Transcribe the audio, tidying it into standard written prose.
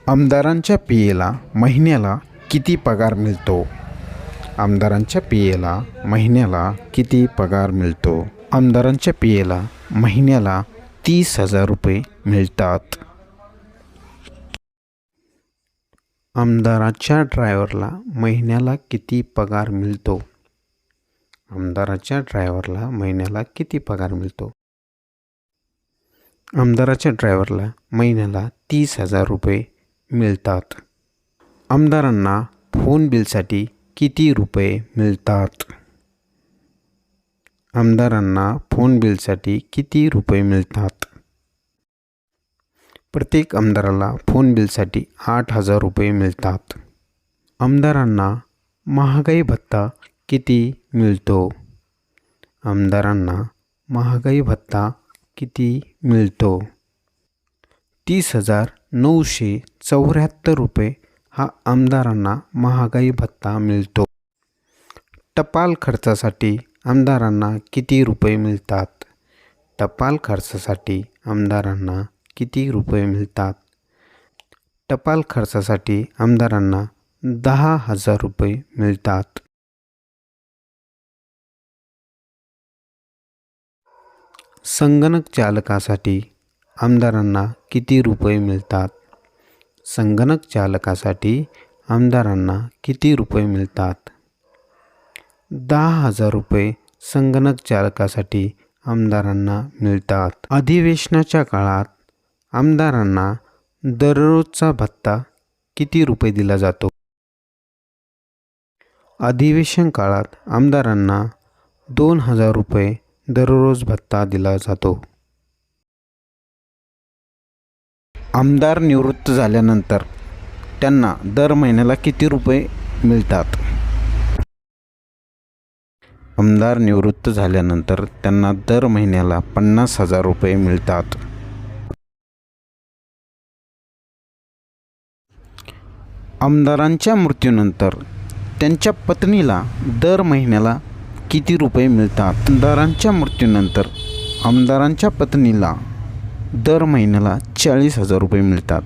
आमदारांच्या पीएला महिन्याला किती पगार मिळतो? आमदारांच्या पीएला महिन्याला किती पगार मिळतो? आमदारांच्या पीएला महिन्याला 30,000 रुपये मिळतात. आमदाराच्या ड्रायव्हरला महिन्याला किती पगार मिळतो? आमदाराच्या ड्रायव्हरला महिन्याला किती पगार मिळतो? आमदाराच्या ड्रायव्हरला महिन्याला 30,000 रुपये मिळतात. आमदारांना फोन बिलसाठी किती रुपये मिळतात? आमदारांना फोन बिलसाठी किती रुपये मिळतात? प्रत्येक आमदाराला फोन बिलसाठी 8,000 रुपये मिळतात. आमदारांना महागाई भत्ता किती मिळतो? आमदारांना महागाई भत्ता किती मिळतो? 30,974 रुपये हा आमदारांना महागाई भत्ता मिळतो. टपाल खर्चासाठी आमदारांना किती रुपये मिळतात? टपाल खर्चासाठी आमदारांना किती रुपये मिळतात? टपाल खर्चासाठी आमदारांना 10,000 रुपये मिळतात. संगणक चालकासाठी आमदारांना किती रुपये मिळतात? संगणक चालकासाठी आमदारांना किती रुपये मिळतात? 10,000 रुपये संगणक चालकासाठी आमदारांना मिळतात. अधिवेशनाच्या काळात आमदारांना दररोजचा भत्ता किती रुपये दिला जातो? अधिवेशन काळात आमदारांना 2,000 रुपये दररोज भत्ता दिला जातो. आमदार निवृत्त झाल्यानंतर त्यांना दर महिन्याला किती रुपये मिळतात? आमदार निवृत्त झाल्यानंतर त्यांना दर महिन्याला 50,000 रुपये मिळतात. आमदारांच्या मृत्यूनंतर त्यांच्या पत्नीला दर महिन्याला किती रुपये मिळतात? आमदारांच्या मृत्यूनंतर आमदारांच्या पत्नीला दर महिन्याला 40,000 रुपये मिळतात.